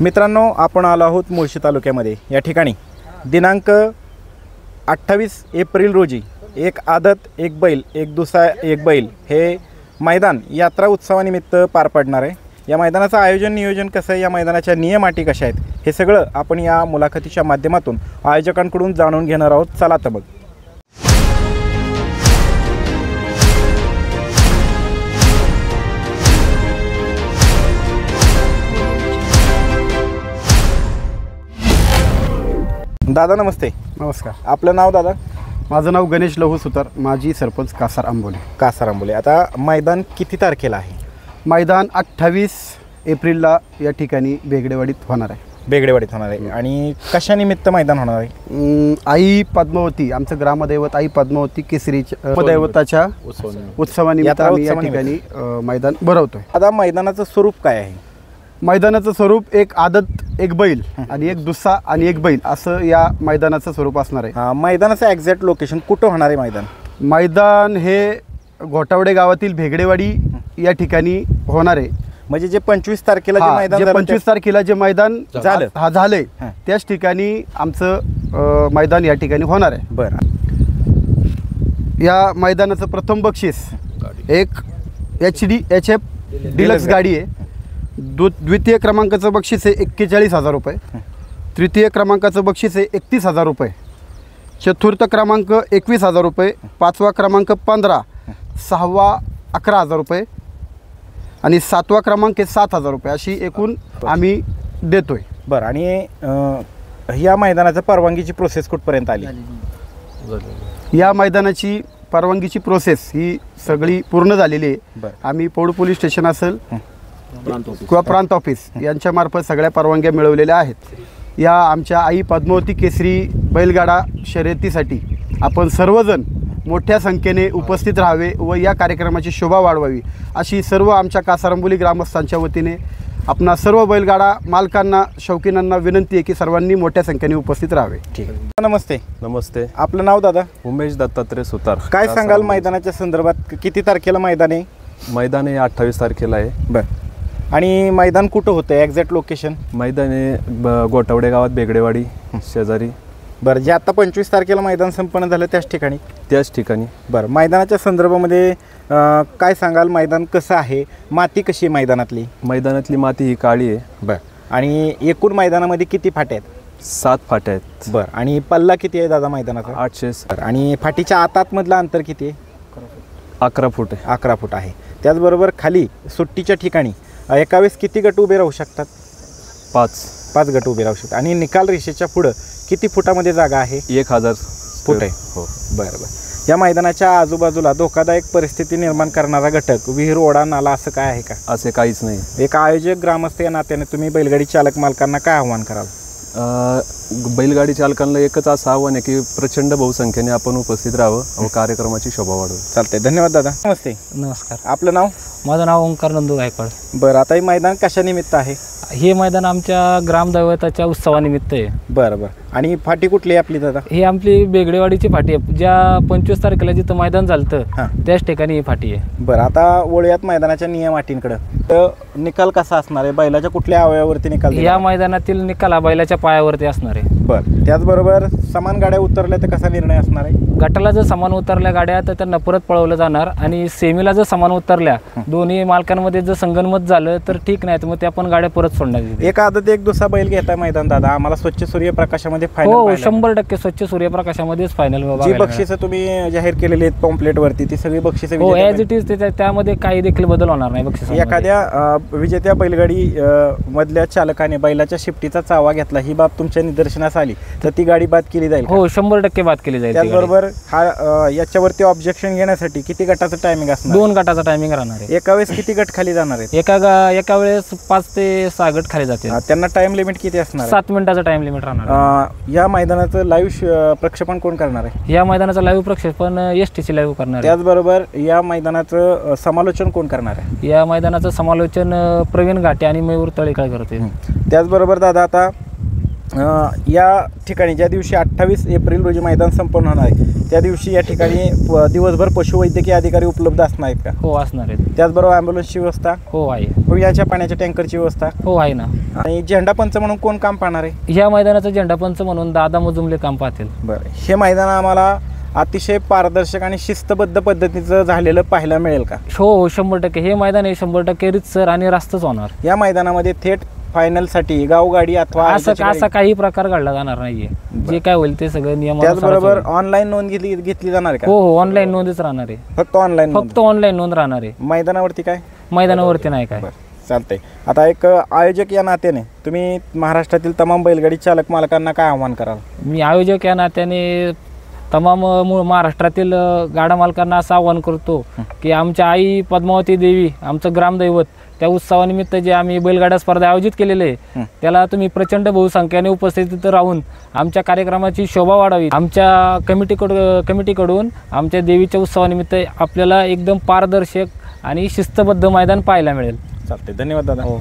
मित्रांनो, आपण आलो आहोत मुळशी तालुक्यामध्ये। या ठिकाणी दिनांक 28 एप्रिल रोजी एक आदत, एक बैल, एक दुसरा एक बैल हे मैदान यात्रा उत्सवानिमित्त पार पडणार आहे। या मैदानाचं आयोजन नियोजन कसं आहे, या मैदानाच्या नियम अटी कशा आहेत, हे सगळं आपण या मुलाखतीच्या माध्यमातून आयोजकांकडून जाणून घेणार आहोत। चला तर मग। दादा नमस्ते। नमस्कार। आपलं नाव दादा? माझं नाव गणेश लहू सुतार, माजी सरपंच कासार आंबोली। कासार आंबोली। आता मैदान किती तारखेला आहे? मैदान 28 एप्रिलला या ठिकाणी बेगडेवाडीत होणार आहे। बेगडेवाडीत होणार आहे। आणि कशानिमित्त मैदान होणार आहे? आई पद्मावती, आमचं ग्रामदैवत आई पद्मावती केसरीच्या दैवताच्या उत्सवानिमित्त आम्ही या ठिकाणी मैदान भरवतोय। आता मैदानाचं स्वरूप काय आहे? मैदानाचं स्वरूप एक आदत, एक बैल आणि एक दुस्सा आणि एक बैल असं या मैदानाचं स्वरूप असणार आहे। मैदानाचं एक्झॅक्ट लोकेशन कुठं होणार आहे? मैदान हे घोटावडे गावातील भेगडेवाडी या ठिकाणी होणार आहे। म्हणजे जे 25 तारखेला जे मैदान झालं, 25 तारखेला जे मैदान झालंय त्याच ठिकाणी आमचं मैदान या ठिकाणी होणार आहे। बरं। या मैदानाचं प्रथम बक्षीस एक HF डिलक्स गाडी आहे। द्वितीय क्रमांकाचं बक्षीस आहे 41,000 रुपये। तृतीय क्रमांकाचं बक्षीस आहे 31,000 रुपये। चतुर्थ क्रमांक 21,000 रुपये। पाचवा क्रमांक 15, सहावा 11,000 रुपये आणि सातवा क्रमांक 7,000 रुपये अशी एकूण आम्ही देतोय। बरं। आणि या मैदानाच्या परवानगीची प्रोसेस कुठपर्यंत आली? या मैदानाची परवानगीची प्रोसेस ही सगळी पूर्ण झालेली आहे। आम्ही पौड पोलीस स्टेशन असेल किंवा प्रांत ऑफिस यांच्यामार्फत सगळ्या परवानग्या मिळवलेल्या आहेत। या आमच्या आई पद्मावती केसरी बैलगाडा शर्यतीसाठी आपण सर्वजण मोठ्या संख्येने उपस्थित राहावे व या कार्यक्रमाची शोभा वाढवावी अशी सर्व आमच्या कासार आंबोली ग्रामस्थांच्या वतीने आपणा सर्व बैलगाडा मालकांना, शौकीनांना विनंती आहे की सर्वांनी मोठ्या संख्येने उपस्थित राहावे। ठीक आहे। नमस्ते। नमस्ते। आपलं नाव दादा? उमेश दत्तात्रय सुतार। काय सांगाल मैदानाच्या संदर्भात? किती तारखेला मैदान आहे? मैदान हे 28 तारखेला आहे। बरं। आणि मैदान कुठं होतं एक्झॅक्ट लोकेशन? मैदान हे गोटावडे गावात बेगडेवाडी शेजारी। बरं। जे आता 25 तारखेला मैदान संपन्न झालं त्याच ठिकाणी? बरं। मैदानाच्या संदर्भामध्ये काय सांगाल? मैदान कसं आहे? माती कशी आहे मैदानातली? मैदानातली माती ही काळी आहे। बरं। आणि एकूण मैदानामध्ये किती फाट्या आहेत? 7 फाट्या आहेत। बरं। आणि पल्ला किती आहे दादा मैदानाचा? 800। आणि फाटीच्या आतमधलं अंतर किती आहे? 11 फूट आहे। 11 फूट आहे। त्याचबरोबर खाली सुट्टीच्या ठिकाणी एका वेळेस किती गट उभे राहू शकतात? 5 गट उभे राहू शकतात। आणि निकाल रेषेच्या पुढं किती फुटामध्ये जागा आहे? 1000 फूट आहे। हो। बरं। या मैदानाच्या आजूबाजूला धोकादायक परिस्थिती निर्माण करणारा घटक, विहीर, ओढा, नाला असं काय आहे का? असे काहीच नाही। एक आयोजक ग्रामस्थ या नात्याने तुम्ही बैलगाडी चालक मालकांना काय आव्हान कराल? बैलगाडी चालकांना एकच असं आव्हान आहे की प्रचंड बहुसंख्येने आपण उपस्थित राहावं व कार्यक्रमाची शोभा वाढवू। चालतंय। धन्यवाद दादा। नमस्ते। नमस्कार। आपलं नाव? माझं नाव ओंकार नंदू गायकवाड। बरं। आता हे मैदान कशानिमित्त आहे? हे मैदान आमच्या ग्रामदैवताच्या उत्सवानिमित्त आहे। बरं। आणि फाटी कुठली आहे आपली दादा? ही आपली बेगडेवाडीची फाटी आहे। ज्या 25 तारखेला जिथं मैदान झालं त्याच ठिकाणी ही फाटी आहे। बरं। आता वळूयात मैदानाच्या नियम अटींकडे। तर निकाल कसा असणार आहे? बैलाच्या कुठल्या अवयवावरती निकाल? या मैदानातील निकाल हा बैलाच्या पायावरती असणार आहे। बरं। त्याचबरोबर समान गाड्या उतरल्या तर कसा निर्णय असणार आहे? गटाला जर समान उतरल्या गाड्या तर त्यांना परत पळवलं जाणार आणि सेमीला जर समान उतरल्या दोन्ही मालकांमध्ये जर संगनमत झालं तर ठीक, नाही तर मग त्या पण गाड्या परत सोडण्यात। एक आदत, एक दुसरा बैल घेताय मैदान दादा, आम्हाला स्वच्छ सूर्यप्रकाशामध्ये फायनल? हो, 100% स्वच्छ सूर्यप्रकाशामध्येच फायनल। जी बक्षिसं तुम्ही जाहीर केलेली आहेत पॉम्पलेट वरती ती सगळी बक्षिसं? हो, ॲज इट इज। त्यामध्ये काही देखील बदल होणार नाही बक्षिस। एखाद्या विजेत्या बैलगाडी मधल्या चालकाने बैलाच्या शिफ्टीचा चावा घेतला, ही बाब तुमच्या निदर्शनास आली तर ती गाडी बाद केली जाईल? हो, 100% बाद केली जाईल। त्याचबरोबर हा याच्यावरती ऑब्जेक्शन घेण्यासाठी किती गटाचं टायमिंग असणार? 2 गटाचा टायमिंग राहणार आहे। एका वेळेस किती गट खाली जाणार आहेत? एका वेळेस 5 ते 6 गट खाली जातील। त्यांना टाइम लिमिट किती असणार? 7 मिनिटाचा टाइम लिमिट राहणार। या मैदानाचं लाईव्ह प्रक्षेपण कोण करणार आहे? या मैदानाचं लाईव्ह प्रक्षेपण STC लाईव्ह करणार आहे। त्याचबरोबर या मैदानाचं समालोचन कोण करणार आहे? या मैदानाचं समालोचन प्रवीण घाटे आणि मयूर तळेकर करते। त्याचबरोबर दादा, आता या ठिकाणी ज्या दिवशी 28 एप्रिल रोजी मैदान संपन्न होणार आहे त्या दिवशी या ठिकाणी दिवसभर पशुवैद्यकीय अधिकारी उपलब्ध असणार आहेत का? हो असणार आहेत. त्याचबरोबर ॲम्ब्युलन्सची व्यवस्था, हो आहे. याच्या पाण्याच्या टँकरची व्यवस्था, हो आहे ना. आणि झेंडा पंच म्हणून कोण काम पाहणार आहे? ह्या मैदानाचं झेंडापंच म्हणून दादा मुजुमले काम पाहतील. बरं, हे मैदान आम्हाला अतिशय पारदर्शक आणि शिस्तबद्ध पद्धतीचं झालेलं पाहायला मिळेल का? हो 100%. हे मैदान हे 100% रीतसर आणि रास्तच होणार. या मैदानामध्ये थेट फायनलसाठी गावगाडी अथवा असा काही प्रकार घडला जाणार नाहीये. जे काय होईल ते सगळं नियमानुसार. त्याचबरोबर ऑनलाईन नोंद घेतली जाणार का? हो हो ऑनलाईन नोंदच राहणार आहे. फक्त ऑनलाईन नोंद राहणार आहे. मैदानावरती काय? मैदानावरती नाही काय. चालतंय. आता एक आयोजक या नात्याने तुम्ही महाराष्ट्रातील तमाम बैलगाडी चालक मालकांना काय आव्हान कराल? मी आयोजक या नात्याने तमाम महाराष्ट्रातील गाडा मालकांना असं आवाहन करतो की आमच्या आई पद्मावती देवी आमचं ग्रामदैवत त्या उत्सवानिमित्त जे आम्ही बैलगाडा स्पर्धा आयोजित केलेले आहे त्याला तुम्ही प्रचंड बहुसंख्येने उपस्थित राहून आमच्या कार्यक्रमाची शोभा वाढावी. आमच्या कमिटीकडून आमच्या देवीच्या उत्सवानिमित्त आपल्याला एकदम पारदर्शक आणि शिस्तबद्ध मैदान पाहायला मिळेल. चालते. धन्यवाद दादा. हो.